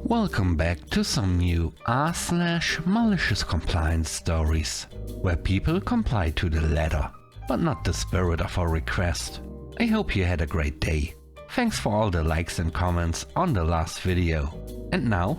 Welcome back to some new r/malicious compliance stories, where people comply to the letter, but not the spirit of a request. I hope you had a great day. Thanks for all the likes and comments on the last video. And now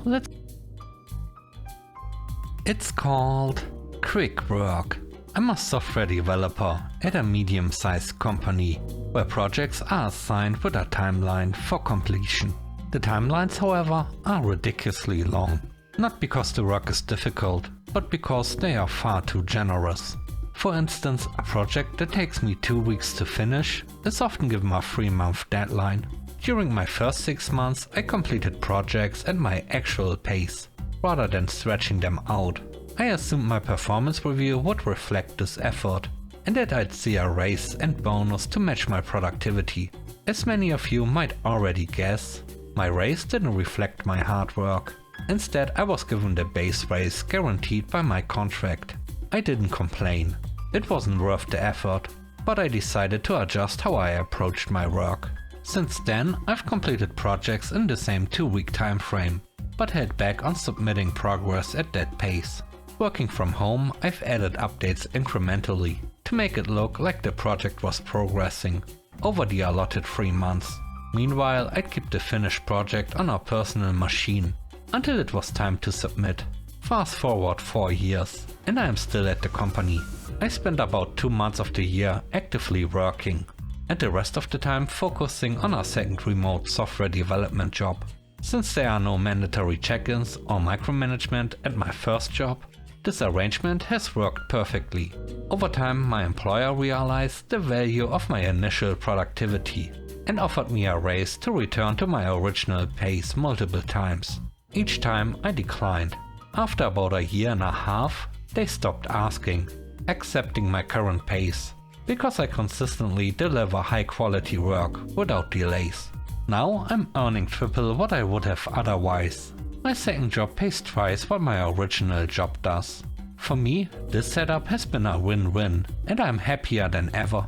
It's called Quick Work. I'm a software developer at a medium-sized company, where projects are assigned with a timeline for completion. The timelines, however, are ridiculously long. Not because the work is difficult, but because they are far too generous. For instance, a project that takes me 2 weeks to finish is often given a 3-month deadline. During my first 6 months, I completed projects at my actual pace, rather than stretching them out. I assumed my performance review would reflect this effort, and that I'd see a raise and bonus to match my productivity. As many of you might already guess, my raise didn't reflect my hard work. Instead, I was given the base raise guaranteed by my contract. I didn't complain. It wasn't worth the effort, but I decided to adjust how I approached my work. Since then, I've completed projects in the same 2-week time frame, but held back on submitting progress at that pace. Working from home, I've added updates incrementally to make it look like the project was progressing over the allotted 3 months. Meanwhile, I'd keep the finished project on our personal machine until it was time to submit. Fast forward 4 years, and I am still at the company. I spent about 2 months of the year actively working, and the rest of the time focusing on a second remote software development job. Since there are no mandatory check-ins or micromanagement at my first job, this arrangement has worked perfectly. Over time, my employer realized the value of my initial productivity and offered me a raise to return to my original pace multiple times. Each time I declined. After about a year and a half, they stopped asking, accepting my current pace, because I consistently deliver high quality work without delays. Now I'm earning triple what I would have otherwise. My second job pays twice what my original job does. For me, this setup has been a win-win, and I'm happier than ever.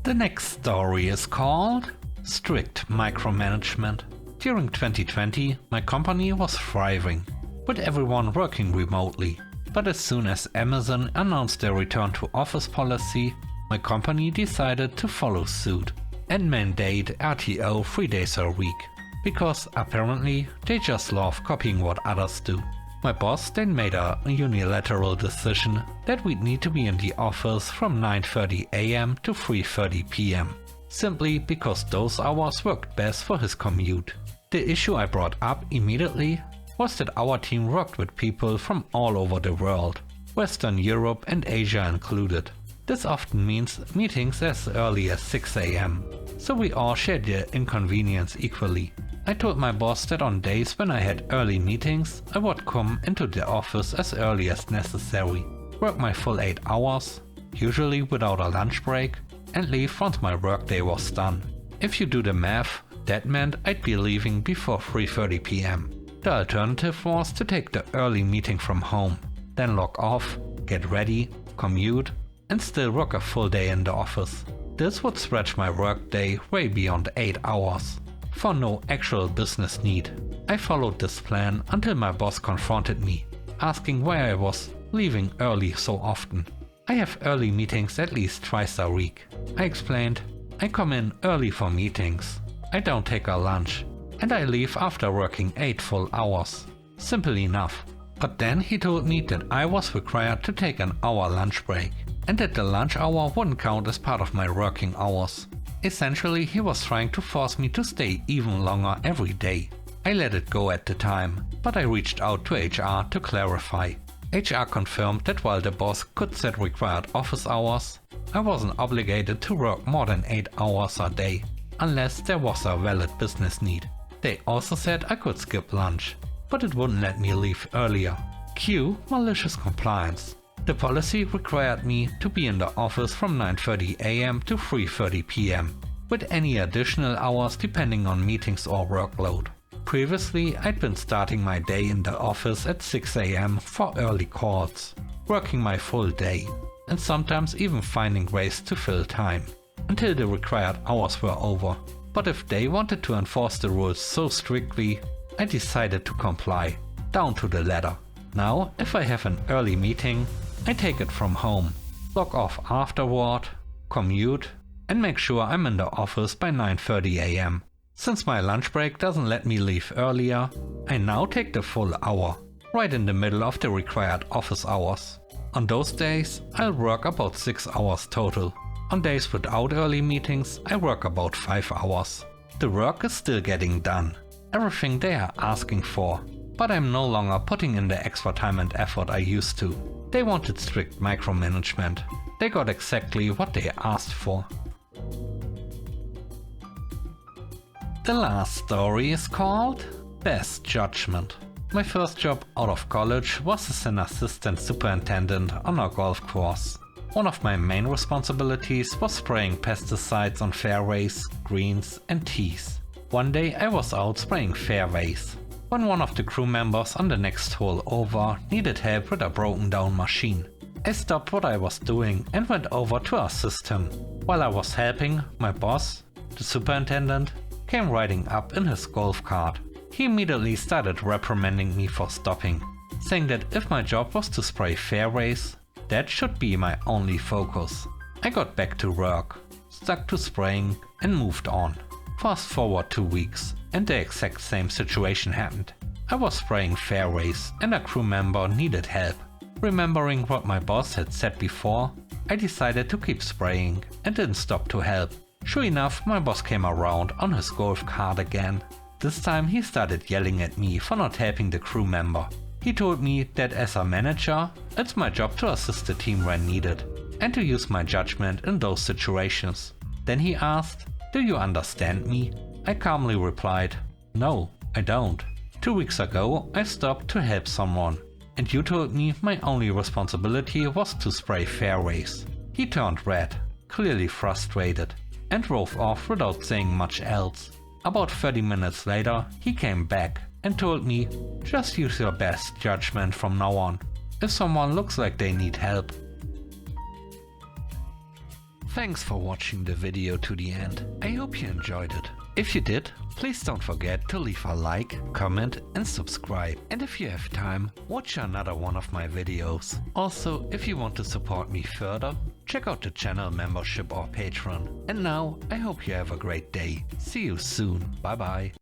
The next story is called Strict Micromanagement. During 2020, my company was thriving, with everyone working remotely. But as soon as Amazon announced their return to office policy, my company decided to follow suit and mandate RTO 3 days a week, because apparently they just love copying what others do. My boss then made a unilateral decision that we'd need to be in the office from 9:30 AM to 3:30 PM, simply because those hours worked best for his commute. The issue I brought up immediately was that our team worked with people from all over the world, Western Europe and Asia included. This often means meetings as early as 6 AM, so we all shared the inconvenience equally. I told my boss that on days when I had early meetings, I would come into the office as early as necessary, work my full 8 hours, usually without a lunch break, and leave once my workday was done. If you do the math, that meant I'd be leaving before 3:30 PM. The alternative was to take the early meeting from home, then log off, get ready, commute, and still work a full day in the office. This would stretch my workday way beyond 8 hours. For no actual business need. I followed this plan until my boss confronted me, asking why I was leaving early so often. I have early meetings at least twice a week. I explained, I come in early for meetings, I don't take a lunch, and I leave after working 8 full hours. Simple enough. But then he told me that I was required to take an hour lunch break, and that the lunch hour wouldn't count as part of my working hours. Essentially, he was trying to force me to stay even longer every day. I let it go at the time, but I reached out to HR to clarify. HR confirmed that while the boss could set required office hours, I wasn't obligated to work more than 8 hours a day, unless there was a valid business need. They also said I could skip lunch, but it wouldn't let me leave earlier. Cue Malicious Compliance. The policy required me to be in the office from 9:30 AM to 3:30 PM, with any additional hours depending on meetings or workload. Previously, I'd been starting my day in the office at 6 AM for early calls, working my full day, and sometimes even finding ways to fill time, until the required hours were over. But if they wanted to enforce the rules so strictly, I decided to comply, down to the letter. Now, if I have an early meeting, I take it from home, log off afterward, commute, and make sure I'm in the office by 9:30 AM. Since my lunch break doesn't let me leave earlier, I now take the full hour, right in the middle of the required office hours. On those days, I'll work about 6 hours total. On days without early meetings, I work about 5 hours. The work is still getting done, everything they are asking for, but I'm no longer putting in the extra time and effort I used to. They wanted strict micromanagement. They got exactly what they asked for. The last story is called Best Judgment. My first job out of college was as an assistant superintendent on a golf course. One of my main responsibilities was spraying pesticides on fairways, greens and tees. One day I was out spraying fairways, when one of the crew members on the next hole over needed help with a broken down machine. I stopped what I was doing and went over to assist him. While I was helping, my boss, the superintendent, came riding up in his golf cart. He immediately started reprimanding me for stopping, saying that if my job was to spray fairways, that should be my only focus. I got back to work, stuck to spraying and moved on. Fast forward 2 weeks and the exact same situation happened. I was spraying fairways and a crew member needed help. Remembering what my boss had said before, I decided to keep spraying and didn't stop to help. Sure enough, my boss came around on his golf cart again. This time he started yelling at me for not helping the crew member. He told me that as a manager, it's my job to assist the team when needed and to use my judgment in those situations. Then he asked, "Do you understand me?" I calmly replied, "No, I don't. 2 weeks ago I stopped to help someone, and you told me my only responsibility was to spray fairways." He turned red, clearly frustrated, and drove off without saying much else. About 30 minutes later, he came back and told me, "Just use your best judgment from now on, if someone looks like they need help." Thanks for watching the video to the end. I hope you enjoyed it. If you did, please don't forget to leave a like, comment and subscribe. And if you have time, watch another one of my videos. Also, if you want to support me further, check out the channel membership or Patreon. And now, I hope you have a great day. See you soon. Bye bye.